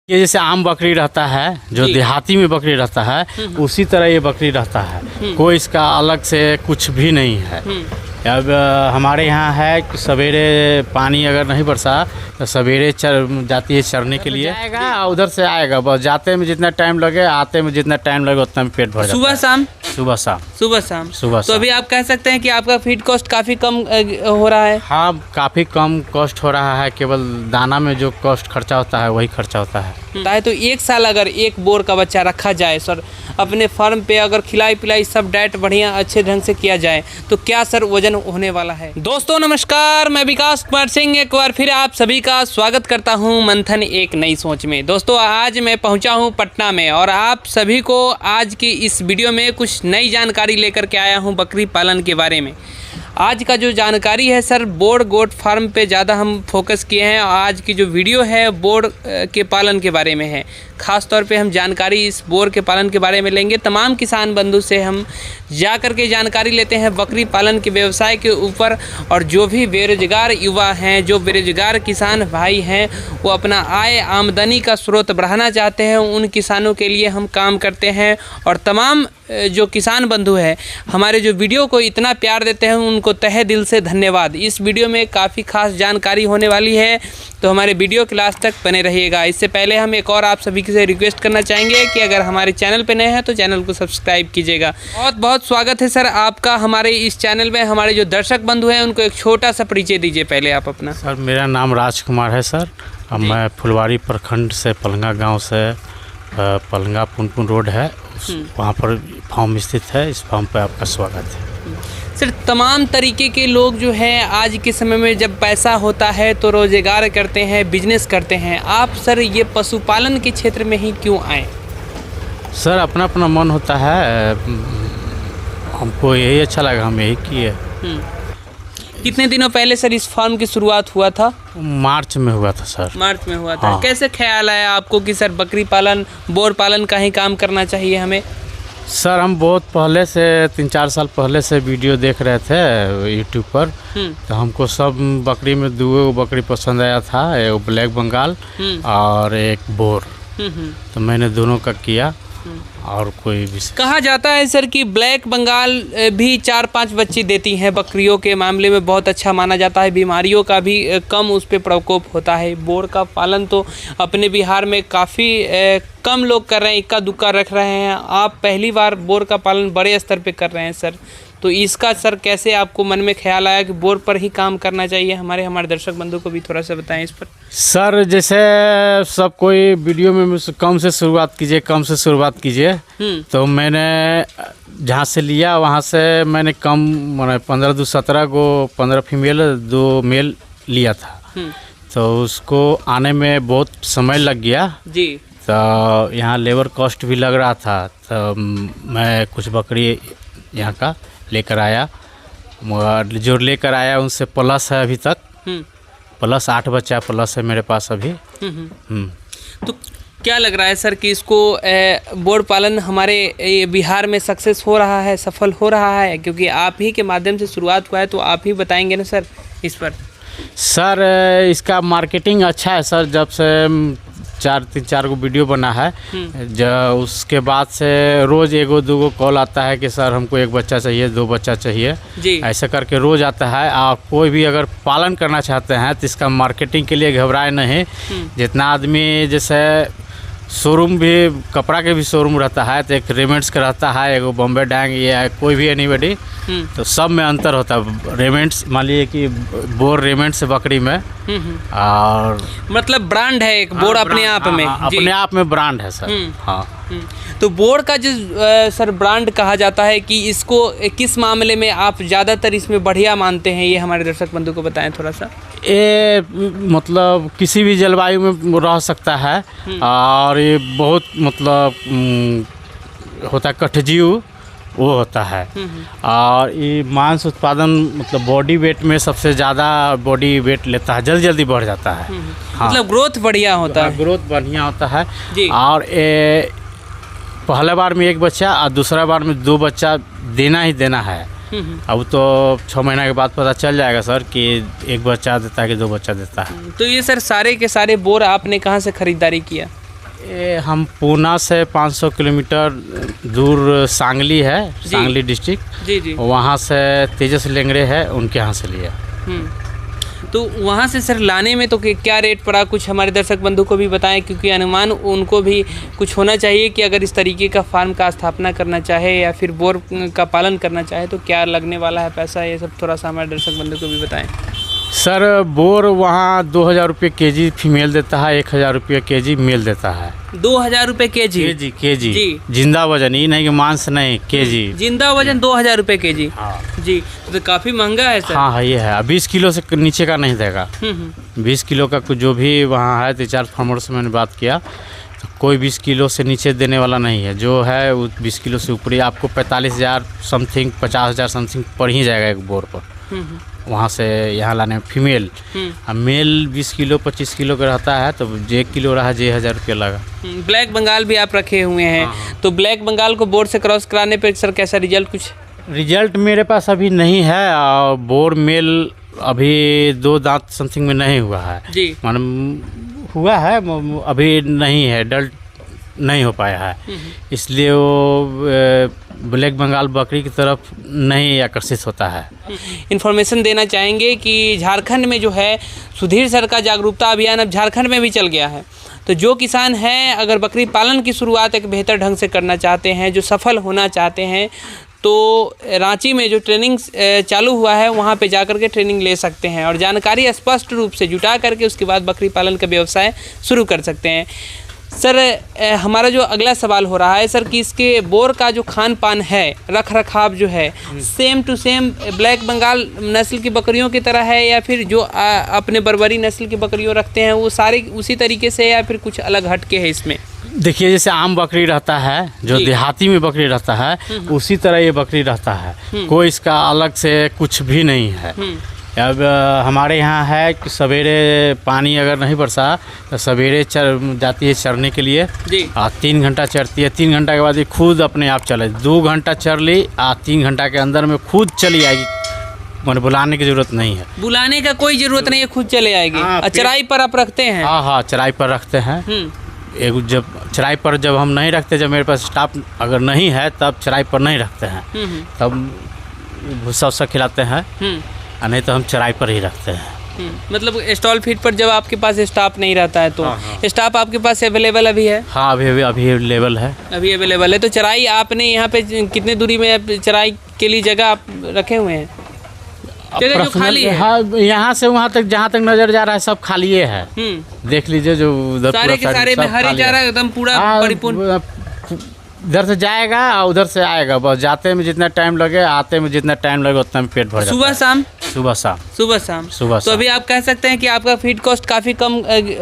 ये जैसे आम बकरी रहता है जो देहाती में बकरी रहता है उसी तरह ये बकरी रहता है। कोई इसका अलग से कुछ भी नहीं है। अब हमारे यहाँ है कि सवेरे पानी अगर नहीं बरसा तो सवेरे जाती है चरने के लिए, आएगा उधर से आएगा, बस जाते में जितना टाइम लगे आते में जितना टाइम लगे उतना में पेट भर जाता है। सुबह शाम सुबह शाम सुबह शाम सुबह तो अभी आप कह सकते हैं कि आपका फीड कॉस्ट काफ़ी कम हो रहा है। हाँ, काफ़ी कम कॉस्ट हो रहा है। केवल दाना में जो कॉस्ट खर्चा होता है वही खर्चा होता है। तो एक साल अगर एक बोर का बच्चा रखा जाए सर अपने फार्म पे, अगर खिलाई पिलाई सब डाइट बढ़िया अच्छे ढंग से किया जाए तो क्या सर वजन होने वाला है। दोस्तों नमस्कार, मैं विकास कुमार सिंह एक बार फिर आप सभी का स्वागत करता हूं मंथन एक नई सोच में। दोस्तों आज मैं पहुंचा हूं पटना में और आप सभी को आज की इस वीडियो में कुछ नई जानकारी लेकर के आया हूं बकरी पालन के बारे में। आज का जो जानकारी है सर बोर गोट फार्म पे ज़्यादा हम फोकस किए हैं। आज की जो वीडियो है बोर के पालन के बारे में है। ख़ास तौर पे हम जानकारी इस बोर के पालन के बारे में लेंगे। तमाम किसान बंधु से हम जा कर के जानकारी लेते हैं बकरी पालन के व्यवसाय के ऊपर, और जो भी बेरोजगार युवा हैं, जो बेरोजगार किसान भाई हैं, वो अपना आय आमदनी का स्रोत बढ़ाना चाहते हैं, उन किसानों के लिए हम काम करते हैं। और तमाम जो किसान बंधु हैं हमारे जो वीडियो को इतना प्यार देते हैं उनको तहे दिल से धन्यवाद। इस वीडियो में काफ़ी खास जानकारी होने वाली है, तो हमारे वीडियो के लास्ट तक बने रहिएगा। इससे पहले हम एक और आप सभी से रिक्वेस्ट करना चाहेंगे कि अगर हमारे चैनल पे नए हैं तो चैनल को सब्सक्राइब कीजिएगा। बहुत बहुत स्वागत है सर आपका हमारे इस चैनल में। हमारे जो दर्शक बंधु हैं उनको एक छोटा सा परिचय दीजिए पहले आप अपना। सर मेरा नाम राजकुमार है सर। अब मैं फुलवारी प्रखंड से पलंगा गांव से पलंगा पुनपुन रोड है वहाँ पर फार्म स्थित है। इस फार्म पर आपका स्वागत है सर। तमाम तरीके के लोग जो हैं आज के समय में जब पैसा होता है तो रोज़गार करते हैं, बिजनेस करते हैं। आप सर ये पशुपालन के क्षेत्र में ही क्यों आए? सर अपना अपना मन होता है, हमको यही अच्छा लगा, हम यही किए। कितने दिनों पहले सर इस फार्म की शुरुआत हुआ था? मार्च में हुआ था सर। मार्च में हुआ था। हाँ। कैसे ख्याल आया आपको कि सर बकरी पालन बोर पालन का ही काम करना चाहिए हमें? सर हम बहुत पहले से 3-4 साल पहले से वीडियो देख रहे थे यूट्यूब पर, तो हमको सब बकरी में 2 बकरी पसंद आया था, एक ब्लैक बंगाल और एक बोर। तो मैंने दोनों का किया और कोई भी। कहा जाता है सर कि ब्लैक बंगाल भी 4-5 बच्चे देती हैं, बकरियों के मामले में बहुत अच्छा माना जाता है, बीमारियों का भी कम उस पर प्रकोप होता है। बोर का पालन तो अपने बिहार में काफ़ी कम लोग कर रहे हैं, इक्का दुक्का रख रहे हैं। आप पहली बार बोर का पालन बड़े स्तर पे कर रहे हैं सर, तो इसका सर कैसे आपको मन में ख्याल आया कि बोर पर ही काम करना चाहिए? हमारे दर्शक बंधु को भी थोड़ा सा बताएं इस पर। सर जैसे सब कोई वीडियो में कम से शुरुआत कीजिए, कम से शुरुआत कीजिए, तो मैंने जहाँ से लिया वहाँ से मैंने कम मैंने 15-17 को 15 फीमेल 2 मेल लिया था। तो उसको आने में बहुत समय लग गया जी। तो यहाँ लेबर कॉस्ट भी लग रहा था, तो मैं कुछ बकरी यहाँ का लेकर आया। जो लेकर आया उनसे प्लस है अभी तक, प्लस 8 बच्चा प्लस है मेरे पास अभी। तो क्या लग रहा है सर कि इसको बोर पालन हमारे बिहार में सक्सेस हो रहा है, सफल हो रहा है? क्योंकि आप ही के माध्यम से शुरुआत हुआ है तो आप ही बताएंगे ना सर इस पर। सर इसका मार्केटिंग अच्छा है सर। जब से 3-4 को वीडियो बना है, जब उसके बाद से रोज़ 1-2 कॉल आता है कि सर हमको 1 बच्चा चाहिए, 2 बच्चा चाहिए जी। ऐसा करके रोज़ आता है। आप कोई भी अगर पालन करना चाहते हैं तो इसका मार्केटिंग के लिए घबराए नहीं। जितना आदमी जैसे शोरूम भी कपड़ा के भी शोरूम रहता है, तो एक रेमेंट्स का रहता है, एक बॉम्बे डैंग या कोई भी एनीबडी, तो सब में अंतर होता है। रेमेंट्स मान लीजिए कि बोर रेमेंट्स बकरी में, और मतलब ब्रांड है एक बोर अपने आप में, अपने आप में ब्रांड है सर। हाँ। तो बोर का जो सर ब्रांड कहा जाता है कि इसको किस मामले में आप ज़्यादातर इसमें बढ़िया मानते हैं, ये हमारे दर्शक बंधु को बताएं थोड़ा सा। ये मतलब किसी भी जलवायु में रह सकता है, और ये बहुत मतलब होता है कठजीव वो होता है, और ये मांस उत्पादन मतलब बॉडी वेट में सबसे ज़्यादा बॉडी वेट लेता है, जल्दी बढ़ जाता है। हाँ। मतलब ग्रोथ बढ़िया होता है, ग्रोथ बढ़िया होता है जी। और पहले बार में 1 बच्चा और दूसरा बार में 2 बच्चा देना ही देना है। अब तो 6 महीना के बाद पता चल जाएगा सर कि 1 बच्चा देता है कि 2 बच्चा देता है। तो ये सर सारे के सारे बोर आपने कहाँ से ख़रीदारी किया? ये हम पूना से 500 किलोमीटर दूर सांगली है, सांगली डिस्ट्रिक्ट। जी जी। वहाँ से तेजस लेंगड़े है, उनके यहाँ से लिया। तो वहाँ से सर लाने में तो क्या रेट पड़ा, कुछ हमारे दर्शक बंधु को भी बताएं, क्योंकि अनुमान उनको भी कुछ होना चाहिए कि अगर इस तरीके का फार्म का स्थापना करना चाहे या फिर बोर का पालन करना चाहे तो क्या लगने वाला है पैसा, ये सब थोड़ा सा हमारे दर्शक बंधु को भी बताएं। सर बोर वहाँ 2000 रुपये केजी फीमेल देता है, 1000 रुपये केजी मेल देता है। 2000 रुपये केजी? केजी जी। जिंदा वजन, ये नहीं कि मांस नहीं, केजी जिंदा वजन 2000 रुपये केजी। हाँ जी, तो काफ़ी महंगा है सर। हाँ ये है, 20 किलो से नीचे का नहीं देगा। 20 किलो का कुछ जो भी वहाँ है, 3-4 फार्मर से मैंने बात किया तो कोई 20 किलो से नीचे देने वाला नहीं है। जो है वो 20 किलो से ऊपर ही आपको 45,000 समथिंग, 50,000 समथिंग पड़ ही जाएगा एक बोर पर। वहाँ से यहाँ लाने में फीमेल। मेल 20 किलो 25 किलो का रहता है, तो 1 किलो रहा 1000 रुपये लगा। ब्लैक बंगाल भी आप रखे हुए हैं। हाँ। तो ब्लैक बंगाल को बोर से क्रॉस कराने पर सर कैसा रिजल्ट? कुछ रिजल्ट मेरे पास अभी नहीं है। और बोर मेल अभी 2 दांत समथिंग में नहीं हुआ है जी। मालूम हुआ है, अभी नहीं है, डल्ट नहीं हो पाया है, इसलिए वो ब्लैक बंगाल बकरी की तरफ नहीं आकर्षित होता है। इन्फॉर्मेशन देना चाहेंगे कि झारखंड में जो है सुधीर सर का जागरूकता अभियान अब झारखंड में भी चल गया है। तो जो किसान हैं अगर बकरी पालन की शुरुआत एक बेहतर ढंग से करना चाहते हैं, जो सफल होना चाहते हैं, तो रांची में जो ट्रेनिंग चालू हुआ है वहाँ पे जाकर के ट्रेनिंग ले सकते हैं और जानकारी स्पष्ट रूप से जुटा करके उसके बाद बकरी पालन का व्यवसाय शुरू कर सकते हैं। सर हमारा जो अगला सवाल हो रहा है सर कि इसके बोर का जो खान पान है, रख रखाव जो है, same to same black Bengal नस्ल की बकरियों की तरह है या फिर जो अपने बर्बरी नस्ल की बकरियों रखते हैं वो सारे उसी तरीके से या फिर कुछ अलग हटके है इसमें? देखिए जैसे आम बकरी रहता है, जो देहाती में बकरी रहता है, उसी तरह ये बकरी रहता है। कोई इसका अलग से कुछ भी नहीं है। अब हमारे यहाँ है कि सवेरे पानी अगर नहीं बरसा तो सवेरे जाती है चरने के लिए जी। 3 घंटा चरती है। 3 घंटा के बाद ये खुद अपने आप चले, 2 घंटा चर ली, 3 घंटा के अंदर में खुद चली आएगी, मैंने बुलाने की ज़रूरत नहीं है। बुलाने का कोई ज़रूरत नहीं है, खुद चले आएगी। चराई पर आप रखते हैं? हाँ चराई पर रखते हैं। एक जब चराई पर जब हम नहीं रखते, जब मेरे पास स्टाफ अगर नहीं है तब चराई पर नहीं रखते हैं, तब भूसा वूसा खिलाते हैं, नहीं तो हम चराई पर ही रखते हैं। मतलब स्टॉल फीड पर जब आपके पास स्टाफ नहीं रहता है तो स्टाफ आपके पास अवेलेबल अभी है? हाँ अभी अवेलेबल है। अभी अवेलेबल है। तो चराई आपने यहाँ पे कितने दूरी में चराई के लिए जगह आप रखे हुए हैं? जगह जो खाली है? हाँ यहाँ से वहाँ तक जहाँ तक नजर जा रहा है सब खाली है। देख लीजिए जो उधर सारे के सारे में हरी चारा एकदम पूरा परिपूर्ण। इधर से जाएगा और उधर से आएगा, बस जाते में जितना टाइम लगे, आते में जितना टाइम लगे उतना में पेट भर जाता है। सुबह शाम? सुबह शाम। सुबह शाम। सुबह। तो अभी आप कह सकते हैं कि आपका फीड कॉस्ट काफ़ी कम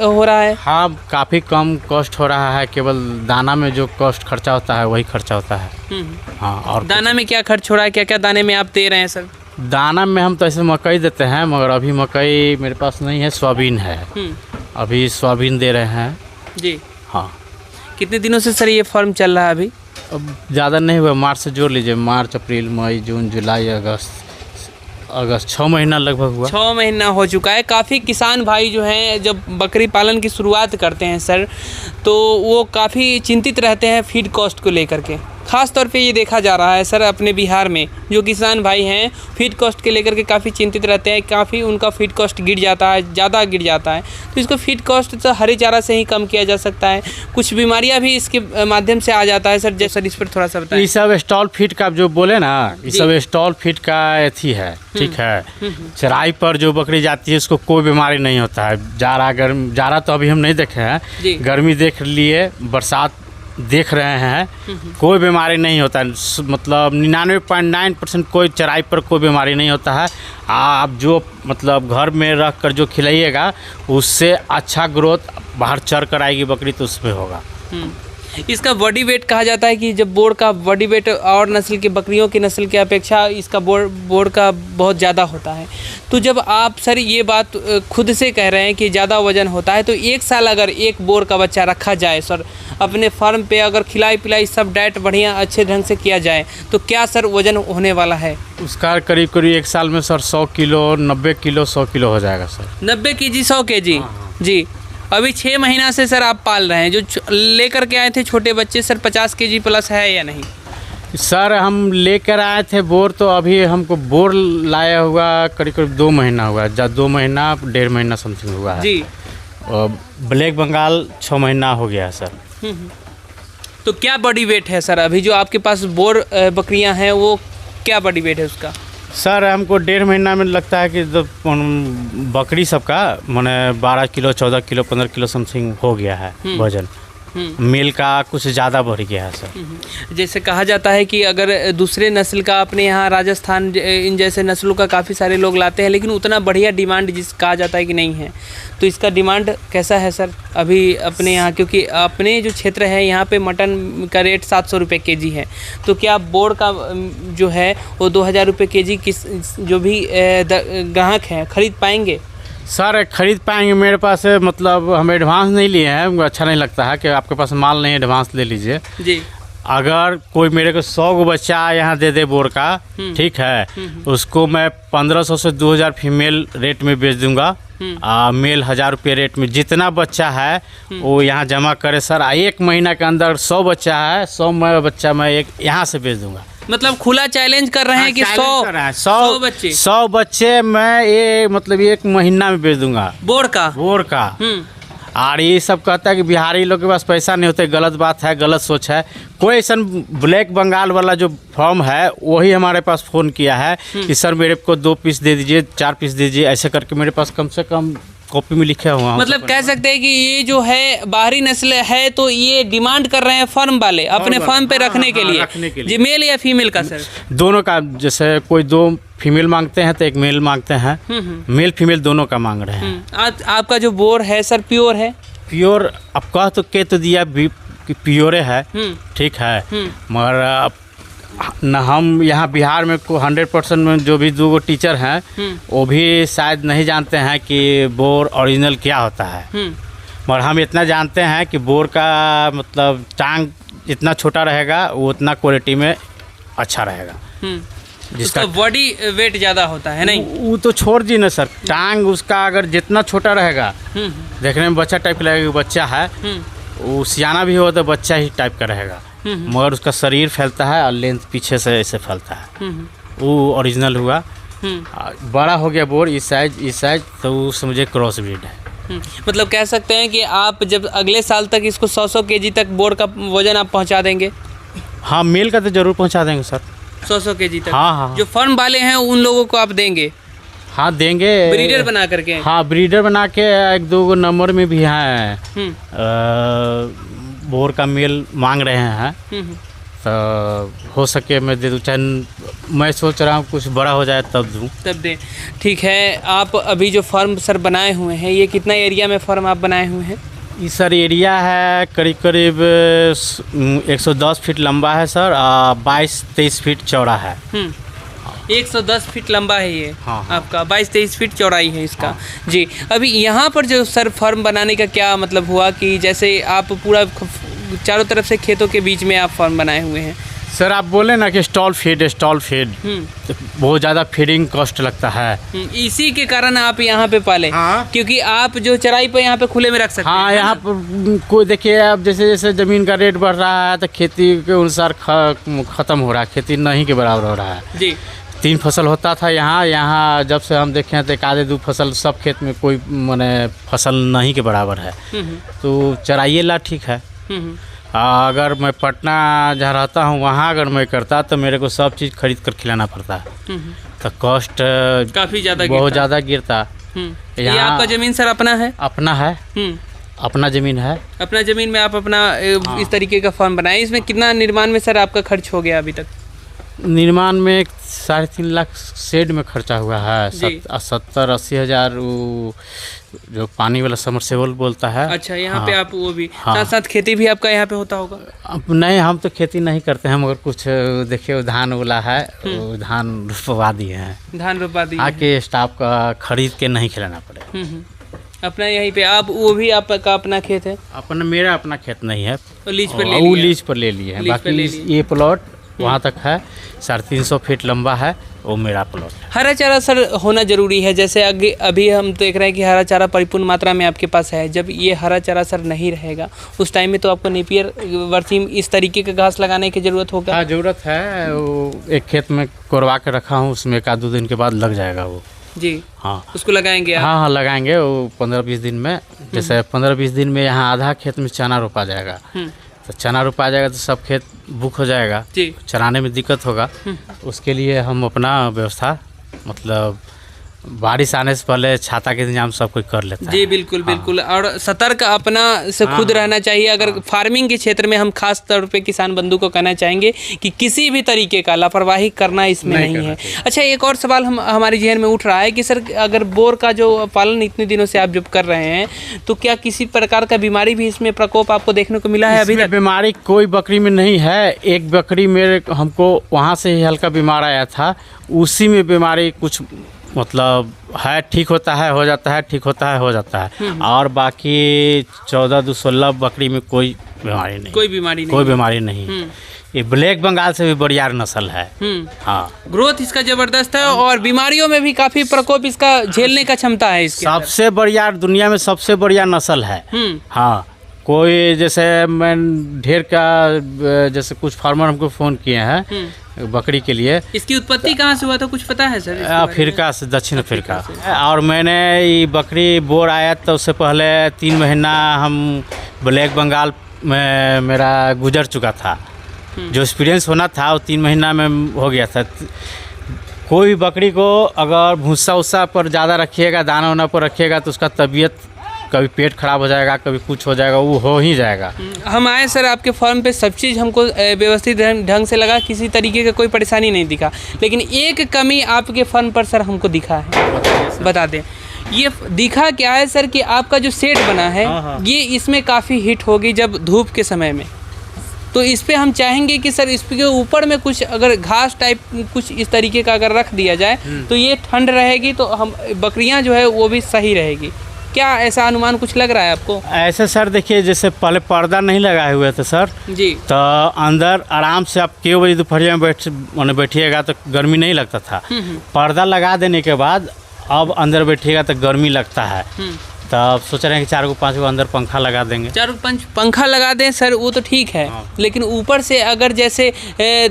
हो रहा है? हाँ काफ़ी कम कॉस्ट हो रहा है, केवल दाना में जो कॉस्ट खर्चा होता है वही खर्चा होता है। हाँ। और दाना में क्या खर्च हो रहा है, क्या क्या दाने में आप दे रहे हैं सर? दाना में हम तो ऐसे मकई देते हैं, मगर अभी मकई मेरे पास नहीं है, सोयाबीन है। अभी सोयाबीन दे रहे हैं जी। हाँ। कितने दिनों से सर ये फॉर्म चल रहा है अभी? अब ज़्यादा नहीं हुआ, मार्च से जोड़ लीजिए, मार्च अप्रैल मई जून जुलाई अगस्त 6 महीना लगभग हुआ। 6 महीना हो चुका है। काफ़ी किसान भाई जो हैं जब बकरी पालन की शुरुआत करते हैं सर, तो वो काफ़ी चिंतित रहते हैं फीड कॉस्ट को लेकर के। ख़ास तौर पे ये देखा जा रहा है सर अपने बिहार में जो किसान भाई हैं फीड कॉस्ट के लेकर के काफ़ी चिंतित रहते हैं, काफ़ी उनका फीड कॉस्ट गिर जाता है, ज़्यादा गिर जाता है। तो इसको फीड कॉस्ट तो हरे चारा से ही कम किया जा सकता है। कुछ बीमारियां भी इसके माध्यम से आ जाता है सर, जैसे इस पर थोड़ा सा बताएं। ये सब स्टॉल फीड का जो बोले ना, ये सब स्टॉल फीड का अथी है, ठीक है। चराई पर जो बकरी जाती है उसको कोई बीमारी नहीं होता है। जाड़ा तो अभी हम नहीं देखे हैं, गर्मी देख लिए, बरसात देख रहे हैं, कोई बीमारी नहीं होता है। मतलब 99.9% कोई चराई पर कोई बीमारी नहीं होता है। आप जो मतलब घर में रख कर जो खिलाइएगा उससे अच्छा ग्रोथ बाहर चर कर आएगी बकरी, तो उसमें होगा। इसका बॉडी वेट कहा जाता है कि जब बोर का बॉडी वेट और नस्ल की बकरियों की नस्ल की अपेक्षा इसका बोर का बहुत ज़्यादा होता है। तो जब आप सर ये बात खुद से कह रहे हैं कि ज़्यादा वजन होता है, तो 1 साल अगर एक बोर का बच्चा रखा जाए सर अपने फार्म पे, अगर खिलाई पिलाई सब डाइट बढ़िया अच्छे ढंग से किया जाए, तो क्या सर वजन होने वाला है उसका? करीब करीब 1 साल में सर 100 किलो 90 किलो 100 किलो हो जाएगा सर। 90 केजी 100 केजी जी। अभी 6 महीना से सर आप पाल रहे हैं, जो लेकर के आए थे छोटे बच्चे सर 50 kg प्लस है या नहीं? सर हम लेकर आए थे बोर, तो अभी हमको बोर लाया हुआ करीब करीब 2 महीना हुआ, 2 महीना 1.5 महीना समथिंग हुआ है जी। और ब्लैक बंगाल 6 महीना हो गया है सर। तो क्या बॉडी वेट है सर अभी जो आपके पास बोर बकरियां हैं, वो क्या बॉडी वेट है उसका? सर हमको 1.5 महीना में लगता है कि बकरी सबका माने 12 किलो 14 किलो 15 किलो समथिंग हो गया है वजन। मेल का कुछ ज़्यादा बढ़ गया है सर। जैसे कहा जाता है कि अगर दूसरे नस्ल का अपने यहाँ राजस्थान इन जैसे नस्लों का काफ़ी सारे लोग लाते हैं, लेकिन उतना बढ़िया डिमांड जिस कहा जाता है कि नहीं है, तो इसका डिमांड कैसा है सर अभी अपने यहाँ? क्योंकि अपने जो क्षेत्र है यहाँ पे मटन का रेट 700 रुपये kg है, तो क्या बोर का जो है वो 2000 रुपये kg किस जो भी ग्राहक हैं खरीद पाएंगे? सर खरीद पाएंगे, मेरे पास मतलब हम एडवांस नहीं लिए हैं, अच्छा नहीं लगता है कि आपके पास माल नहीं है एडवांस ले लीजिए जी। अगर कोई मेरे को 100 गो बच्चा यहाँ दे दे बोर का, ठीक है, उसको मैं 1500 से 2000 फीमेल रेट में बेच दूंगा, मेल 1000 रुपये रेट में। जितना बच्चा है वो यहाँ जमा करे सर, 1 महीना के अंदर 100 बच्चा है, 100 बच्चा मैं एक यहाँ से बेच दूंगा। मतलब खुला चैलेंज कर रहे हैं कि 100 बच्चे मैं ये मतलब 1 महीना में बेच दूंगा बोर का। और ये सब कहता है कि बिहारी लोग के पास पैसा नहीं होता, गलत बात है, गलत सोच है। कोई ऐसा ब्लैक बंगाल वाला जो फॉर्म है वही हमारे पास फ़ोन किया है कि सर मेरे को 2 पीस दे दीजिए, 4 पीस दीजिए, ऐसे करके मेरे पास कम से कम कॉपी में लिखा हुआ। मतलब कह सकते हैं कि ये जो है बाहरी नस्ल है, तो ये डिमांड कर रहे हैं फर्म वाले अपने फर्म पे रखने के लिए जी। मेल या फीमेल का सर? दोनों का, जैसे कोई 2 फीमेल मांगते हैं तो 1 मेल मांगते हैं, मेल फीमेल दोनों का मांग रहे हैं। आपका जो बोर है सर प्योर है? प्योर अब कह तो के तो दिया प्योरे है, ठीक है, मगर न हम यहाँ बिहार में को 100% में जो भी 2 टीचर हैं वो भी शायद नहीं जानते हैं कि बोर ओरिजिनल क्या होता है, मगर हम इतना जानते हैं कि बोर का मतलब टांग जितना छोटा रहेगा वो उतना क्वालिटी में अच्छा रहेगा। जिसका बॉडी वेट ज़्यादा होता है नहीं, वो तो छोड़ दी ना सर, टांग उसका अगर जितना छोटा रहेगा देखने में बच्चा टाइप का लगेगा, बच्चा है वो सियाना भी हो तो बच्चा ही टाइप का रहेगा, मगर उसका शरीर फैलता है और लेंथ पीछे से ऐसे फैलता है, वो ओरिजिनल हुआ। बड़ा हो गया बोर इस साइज तो वो समझे क्रॉस ब्रीड है। मतलब कह सकते हैं कि आप जब अगले साल तक इसको 100 kg तक बोर का वजन आप पहुंचा देंगे? हाँ, मेल का तो जरूर पहुंचा देंगे सर, 100 kg तक। हाँ। जो फर्म वाले हैं उन लोगों को आप देंगे? हाँ देंगे, ब्रीडर बना करके। हाँ ब्रीडर बना के 1-2 नंबर में भी हैं, बोर का मेल मांग रहे हैं, तो हो सके मैं दे दूँ, चाहे मैं सोच रहा हूँ कुछ बड़ा हो जाए तब दूँ, तब दे। ठीक है, आप अभी जो फार्म सर बनाए हुए हैं, ये कितना एरिया में फार्म आप बनाए हुए हैं? ये सर एरिया है करीब करीब 110 फीट लंबा है सर, 22-23 फीट चौड़ा है। 110 फीट लंबा है ये। हाँ। आपका 22-23 फीट चौड़ाई है इसका। हाँ। जी, अभी यहाँ पर जो सर फार्म बनाने का क्या मतलब हुआ कि जैसे आप पूरा चारों तरफ से खेतों के बीच में आप फार्म बनाए हुए हैं? सर आप बोले ना कि स्टॉल फीड तो बहुत ज़्यादा फीडिंग कॉस्ट लगता है, इसी के कारण आप यहाँ पे पाले। हाँ? क्योंकि आप जो चराई पे यहाँ पे खुले में रख सकते हैं। हाँ, यहाँ पर कोई देखिए अब जैसे जैसे ज़मीन का रेट बढ़ रहा है तो खेती के अनुसार ख़त्म हो रहा है, खेती नहीं के बराबर हो रहा है जी। 3 फसल होता था यहाँ जब से हम देखें तो 1-2 फसल सब खेत में कोई माने फसल नहीं के बराबर है, तो चराइए ला ठीक है। अगर मैं पटना जहाँ रहता हूँ वहाँ अगर मैं करता तो मेरे को सब चीज़ खरीद कर खिलाना पड़ता, तो कॉस्ट काफ़ी ज़्यादा बहुत ज़्यादा गिरता। ये आपका ज़मीन सर अपना है? अपना है, अपना ज़मीन है। अपना ज़मीन में आप अपना इस तरीके का फार्म बनाए। इसमें कितना निर्माण में सर आपका खर्च हो गया अभी तक? निर्माण में 3.5 लाख शेड में खर्चा हुआ है, 70-80 हज़ार जो पानी वाला समरसेबल बोलता है। अच्छा, यहाँ पे आप वो भी साथ साथ खेती भी आपका यहाँ पे होता होगा? अब नहीं, हम तो खेती नहीं करते हैं, मगर कुछ देखिए धान वाला है, धान रोपवा दिए हैं, धान रोपवा दिए आके स्टाफ का खरीद के नहीं खिलाना पड़े। अपना यहीं पे आप वो भी आपका अपना खेत है? मेरा अपना खेत नहीं है, लीज पर ले वो लीज पर ले लिए हैं। बाकी ये प्लॉट वहाँ तक है, 350 फीट लंबा है, वो मेरा प्लॉट है। हरा चारा सर होना ज़रूरी है, जैसे अभी हम देख रहे हैं कि हरा चारा परिपूर्ण मात्रा में आपके पास है। जब ये हरा चारा सर नहीं रहेगा उस टाइम में तो आपको नेपियर वर्सीम इस तरीके का घास लगाने की ज़रूरत होगा। हाँ, ज़रूरत है। वो एक खेत में कोरवा के रखा हूँ, उसमें 1-2 दिन के बाद लग जाएगा वो। जी हाँ, उसको लगाएंगे आप? हाँ, लगाएंगे वो 15-20 दिन में। जैसे 15-20 दिन में यहाँ आधा खेत में चना रोपा जाएगा, तो चना रोपा जाएगा तो सब खेत बुक हो जाएगा, जी चराने में दिक्कत होगा। उसके लिए हम अपना व्यवस्था, मतलब बारिश आने से पहले छाता के इंतजाम सब कोई कर लेता है। जी बिल्कुल बिल्कुल, और सतर्क अपना से खुद रहना चाहिए। अगर फार्मिंग के क्षेत्र में हम खास तौर पे किसान बंधु को कहना चाहेंगे कि किसी भी तरीके का लापरवाही करना इसमें नहीं है। अच्छा, एक और सवाल हमारे जहन में उठ रहा है कि सर अगर बोर का जो पालन इतने दिनों से आप जब कर रहे हैं तो क्या किसी प्रकार का बीमारी भी इसमें प्रकोप आपको देखने को मिला है? अभी तक बीमारी कोई बकरी में नहीं है। एक बकरी मेरे हमको वहाँ से ही हल्का बीमार आया था, उसी में बीमारी कुछ मतलब है, ठीक होता है हो जाता है, ठीक होता है हो जाता है, और बाकी 14-16 बकरी में कोई बीमारी नहीं, कोई बीमारी नहीं, कोई बीमारी नहीं। ये ब्लैक बंगाल से भी बढ़िया नस्ल है। हाँ, ग्रोथ इसका जबरदस्त है और बीमारियों में भी काफी प्रकोप इसका झेलने का क्षमता है इसके अंदर। सबसे बढ़िया, दुनिया में सबसे बढ़िया नस्ल है। हाँ, कोई जैसे मैं ढेर का, जैसे कुछ फार्मर हमको फ़ोन किए हैं बकरी के लिए। इसकी उत्पत्ति कहाँ से हुआ था, कुछ पता है सर? अफ्रीका से, दक्षिण अफ्रीका। और मैंने ये बकरी बोर आया तो उससे पहले 3 महीना हम ब्लैक बंगाल में मेरा गुजर चुका था। जो एक्सपीरियंस होना था वो 3 महीना में हो गया था। कोई बकरी को अगर भूसा उसा पर ज़्यादा रखिएगा, दाना वाना पर रखिएगा तो उसका तबीयत, कभी पेट खराब हो जाएगा, कभी कुछ हो जाएगा, वो हो ही जाएगा। हम आए सर आपके फार्म पे, सब चीज़ हमको व्यवस्थित ढंग से लगा, किसी तरीके का कोई परेशानी नहीं दिखा, लेकिन एक कमी आपके फार्म पर सर हमको दिखा है। बता दें ये दिखा क्या है सर कि आपका जो सेट बना है ये इसमें काफ़ी हिट होगी जब धूप के समय में, तो इस पे हम चाहेंगे कि सर इसके ऊपर में कुछ अगर घास टाइप कुछ इस तरीके का अगर रख दिया जाए तो ये ठंड रहेगी, तो हम बकरियां जो है वो भी सही रहेगी। क्या ऐसा अनुमान कुछ लग रहा है आपको? ऐसे सर देखिए, जैसे पहले पर्दा नहीं लगाए हुए थे सर जी, तो अंदर आराम से आप क्यों बजे दोपहर में बैठिएगा तो गर्मी नहीं लगता था। पर्दा लगा देने के बाद अब अंदर बैठिएगा तो गर्मी लगता है। तब सोच रहे हैं कि 4-5 अंदर पंखा लगा देंगे। 4-5 पंखा लगा दें सर, वो तो ठीक है, लेकिन ऊपर से अगर जैसे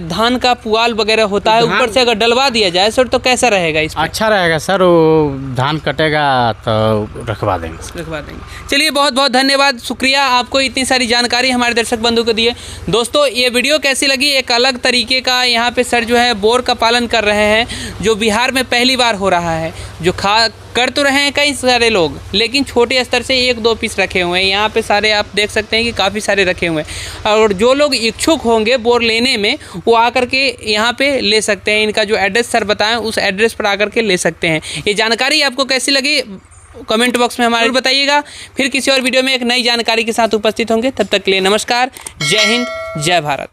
धान का पुआल वगैरह होता है, ऊपर से अगर डलवा दिया जाए सर तो कैसा रहेगा? इस अच्छा रहेगा सर, वो धान कटेगा तो रखवा देंगे। चलिए, बहुत बहुत धन्यवाद, शुक्रिया आपको इतनी सारी जानकारी हमारे दर्शक बंधु को दिए। दोस्तों, ये वीडियो कैसी लगी? एक अलग तरीके का यहाँ पे सर जो है बोर का पालन कर रहे हैं, जो बिहार में पहली बार हो रहा है। जो कर तो रहे हैं कई सारे लोग, लेकिन छोटे स्तर से 1-2 पीस रखे हुए हैं। यहाँ पे सारे आप देख सकते हैं कि काफ़ी सारे रखे हुए हैं, और जो लोग इच्छुक होंगे बोर लेने में वो आकर के यहाँ पे ले सकते हैं। इनका जो एड्रेस सर बताएं उस एड्रेस पर आकर के ले सकते हैं। ये जानकारी आपको कैसी लगी कमेंट बॉक्स में हमारे बताइएगा। फिर किसी और वीडियो में एक नई जानकारी के साथ उपस्थित होंगे, तब तक के लिए नमस्कार, जय हिंद, जय भारत।